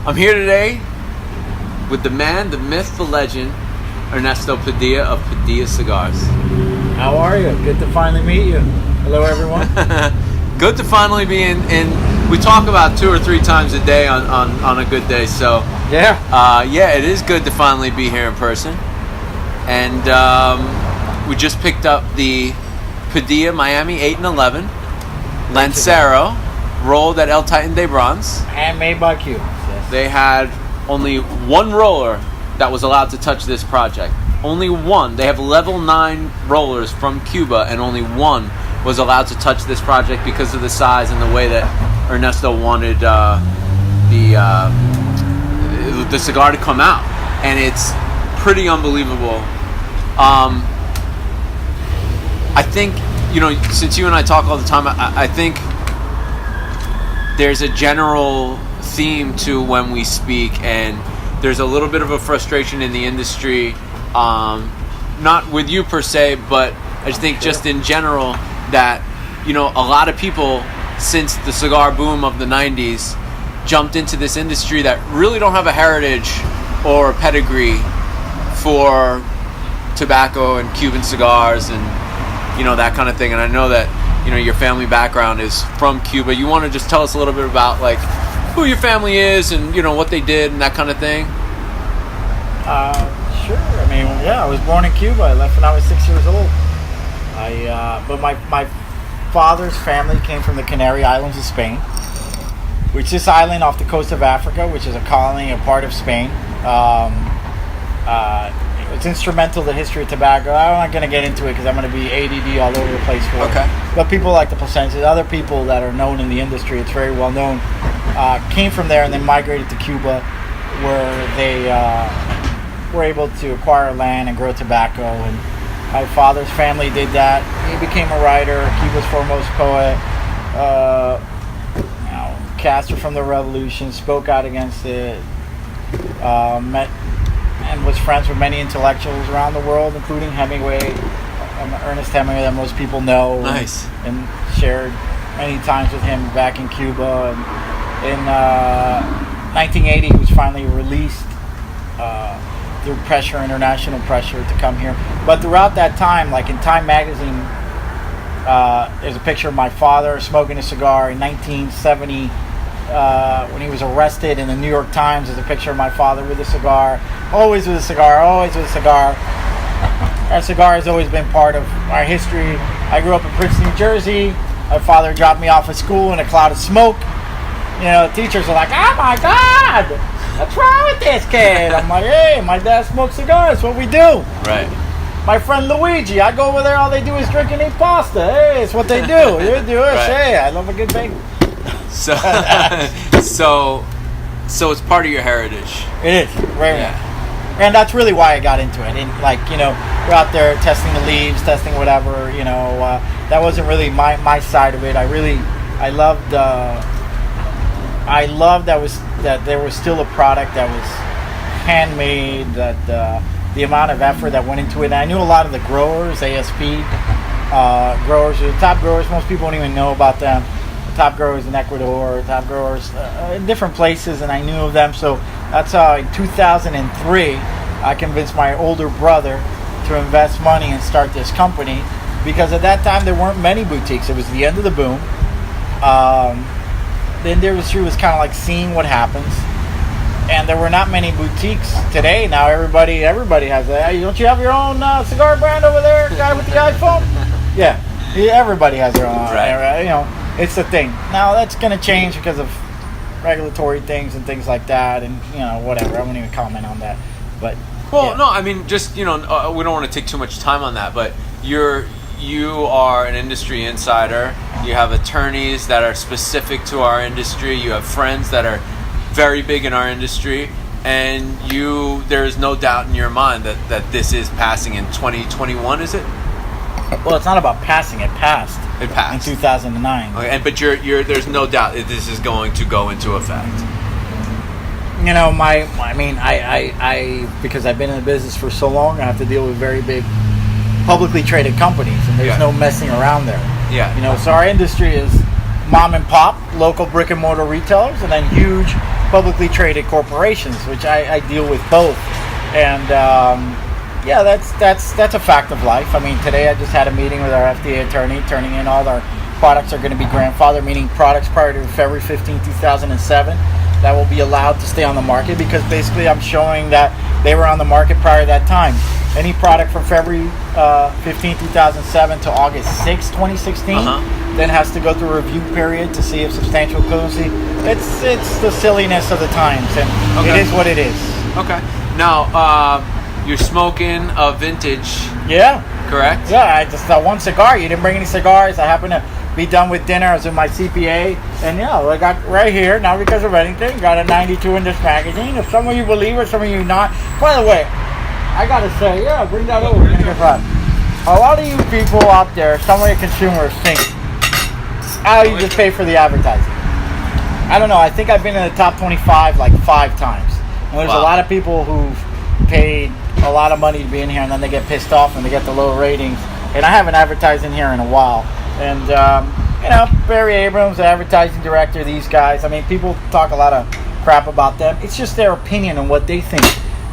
I'm here today with the man, the myth, the legend, Ernesto Padilla of Padilla Cigars. How are you? Good to finally meet you. Hello, everyone. Good to finally be in. We talk about 2 or 3 times a day on a good day, so yeah, it is good to finally be here in person. And we just picked up the Padilla Miami 8 and 11 Lancero rolled at El Titan de Bronze. Handmade by Q. Yes. They had only one roller that was allowed to touch this project. Only one. They have level 9 rollers from Cuba, and only one was allowed to touch this project because of the size and the way that Ernesto wanted the cigar to come out. And it's pretty unbelievable. I think, since you and I talk all the time, I think there's a general theme to when we speak, and there's a little bit of a frustration in the industry, not with you per se, but I just think just in general that, a lot of people since the cigar boom of the 90s jumped into this industry that really don't have a heritage or a pedigree for tobacco and Cuban cigars and that kind of thing. And I know that your family background is from Cuba. You want to just tell us a little bit about like who your family is and what they did and that kind of thing? Sure. I mean, I was born in Cuba. I left when I was 6 years old. But my father's family came from the Canary Islands of Spain, which is this island off the coast of Africa, which is a colony, a part of Spain. It's instrumental to the history of tobacco. I'm not going to get into it because I'm going to be ADD all over the place for it. But people like the percentages. Other people that are known in the industry, it's very well known, came from there and then migrated to Cuba, where they were able to acquire land and grow tobacco. And my father's family did that. He became a writer, Cuba's foremost poet, caster from the revolution, spoke out against it, met and was friends with many intellectuals around the world, including Hemingway, Ernest Hemingway, that most people know. Nice. And shared many times with him back in Cuba. And in 1980, he was finally released through pressure, international pressure, to come here. But throughout that time, like in Time magazine, there's a picture of my father smoking a cigar in 1970. When he was arrested in the New York Times, there's a picture of my father with a cigar, always with a cigar, always with a cigar. Our cigar has always been part of our history. I grew up in Princeton, New Jersey. My father dropped me off at school in a cloud of smoke. The teachers are like, "Oh my God, what's wrong with this kid?" I'm like, "Hey, my dad smokes cigars. What we do." Right. My friend Luigi, I go over there, all they do is drink and eat pasta. Hey, it's what they do. You do it. Right. Hey, I love a good bagel. So it's part of your heritage. It is, very much. And that's really why I got into it. And we're out there testing the leaves, testing whatever. That wasn't really my side of it. I loved that there was still a product that was handmade. That the amount of effort that went into it. And I knew a lot of the growers, ASP growers, the top growers. Most people don't even know about them. Top growers in Ecuador, top growers in different places, and I knew of them. So that's how in 2003 I convinced my older brother to invest money and start this company, because at that time there weren't many boutiques. It was the end of the boom. The industry was kind of like seeing what happens, and there were not many boutiques. Today, now everybody has that. Hey, don't you have your own cigar brand over there, guy with the iPhone? Yeah, everybody has their own. Right. It's the thing. Now that's going to change because of regulatory things and things like that, and whatever. I won't even comment on that. But no, I mean, just we don't want to take too much time on that. But you are an industry insider. You have attorneys that are specific to our industry. You have friends that are very big in our industry, and there is no doubt in your mind that this is passing in 2021. Is it? Well, it's not about passing. It passed. It passed in 2009. Okay, but there's no doubt that this is going to go into effect. I because I've been in the business for so long, I have to deal with very big publicly traded companies, and there's no messing around there. Yeah. So our industry is mom and pop, local brick and mortar retailers, and then huge publicly traded corporations, which I deal with both. And yeah, that's a fact of life. I mean, today I just had a meeting with our FDA attorney, turning in all our products are going to be grandfathered, meaning products prior to February 15, 2007 that will be allowed to stay on the market, because basically I'm showing that they were on the market prior to that time. Any product from February 15, 2007 to August 6, 2016 then has to go through a review period to see if substantial equivalency. It's the silliness of the times, and it is what it is. Okay. Now, you're smoking a vintage. Yeah. Correct? Yeah, I just one cigar. You didn't bring any cigars. I happened to be done with dinner. I was in my CPA, and yeah, I got right here, not because of anything, got a 92 in this magazine. If some of you believe it, some of you not. By the way, I gotta say, yeah, bring that over. A lot of you people out there, some of your consumers think, oh, you just pay for the advertising. I don't know. I think I've been in the top 25 like 5 times. And there's a lot of people who've paid a lot of money to be in here, and then they get pissed off and they get the low ratings. And I haven't advertised in here in a while. And, you know, Barry Abrams, the advertising director, these guys, I mean, people talk a lot of crap about them. It's just their opinion on what they think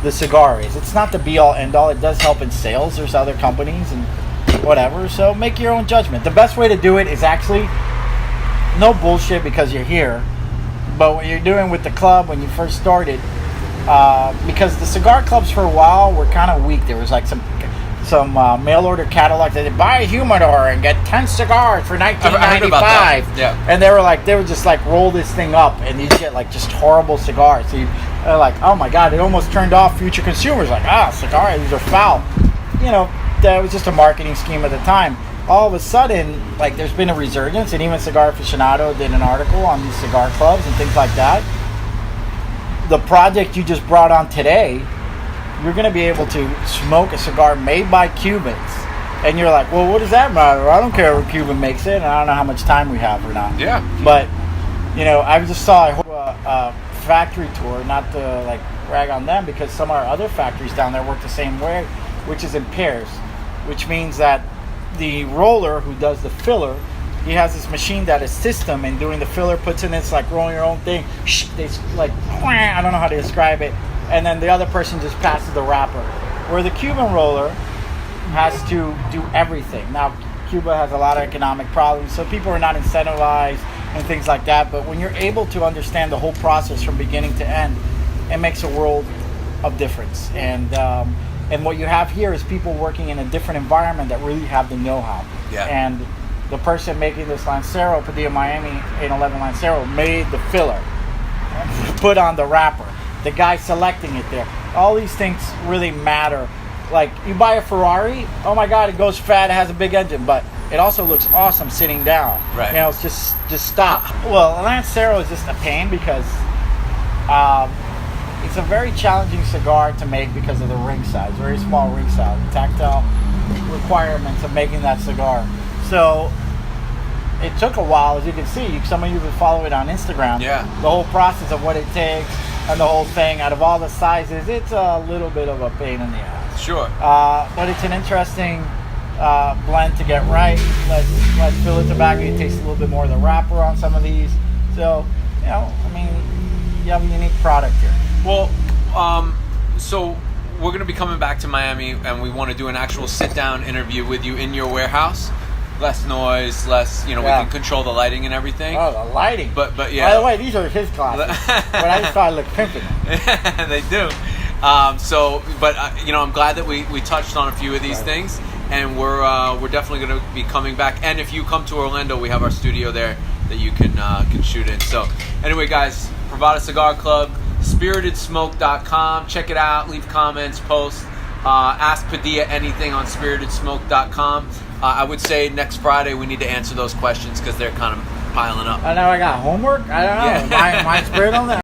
the cigar is. It's not the be-all, end-all. It does help in sales. There's other companies and whatever. So make your own judgment. The best way to do it is actually no bullshit because you're here. But what you're doing with the club when you first started, because the cigar clubs for a while were kind of weak. There was like some mail order catalogs that said, buy a humidor and get 10 cigars for $19.95. I heard about that. Yeah. And they would just like roll this thing up, and you get like just horrible cigars. So they're like, oh my god, it almost turned off future consumers. Like, cigars, these are foul. You know, that was just a marketing scheme at the time. All of a sudden, like, there's been a resurgence, and even Cigar Aficionado did an article on these cigar clubs and things like that. The project you just brought on today, you're going to be able to smoke a cigar made by Cubans. And you're like, well, what does that matter? I don't care what Cuban makes it, and I don't know how much time we have or not. Yeah. But, you know, I just saw a factory tour, not to, like, rag on them, because some of our other factories down there work the same way, which is in pairs, which means that the roller who does the filler, he has this machine that assists him in doing the filler, puts in this, like, rolling your own thing. They, like, I don't know how to describe it. And then the other person just passes the wrapper. Where the Cuban roller has to do everything. Now, Cuba has a lot of economic problems, so people are not incentivized and things like that. But when you're able to understand the whole process from beginning to end, it makes a world of difference. And what you have here is people working in a different environment that really have the know-how. Yeah. And the person making this Lancero, Padilla Miami 811 Lancero, made the filler, put on the wrapper. The guy selecting it there. All these things really matter. Like, you buy a Ferrari, oh my god, it goes fat, it has a big engine, but it also looks awesome sitting down. Right. You know, it's just stop. Well, a Lancero is just a pain because it's a very challenging cigar to make because of the ring size, very small ring size, the tactile requirements of making that cigar. So it took a while, as you can see. Some of you have followed it on Instagram. Yeah. The whole process of what it takes and the whole thing. Out of all the sizes, it's a little bit of a pain in the ass. Sure. But it's an interesting blend to get right. Let's fill it tobacco. You taste a little bit more of the wrapper on some of these. So, you know, I mean, you have a unique product here. Well, so we're going to be coming back to Miami, and we want to do an actual sit-down interview with you in your warehouse. Less noise, less, you know, we can control the lighting and everything. Oh, the lighting. But yeah. By the way, these are his glasses. But I just thought I looked pimping. They do. You know, I'm glad that we touched on a few of these things, and we're definitely going to be coming back. And if you come to Orlando, we have our studio there that you can shoot in. So anyway, guys, Privada Cigar Club, SpiritedSmoke.com. Check it out. Leave comments, post. Ask Padilla anything on SpiritedSmoke.com. I would say next Friday we need to answer those questions because they're kind of piling up. I know I got homework. I don't know. My spirit on that.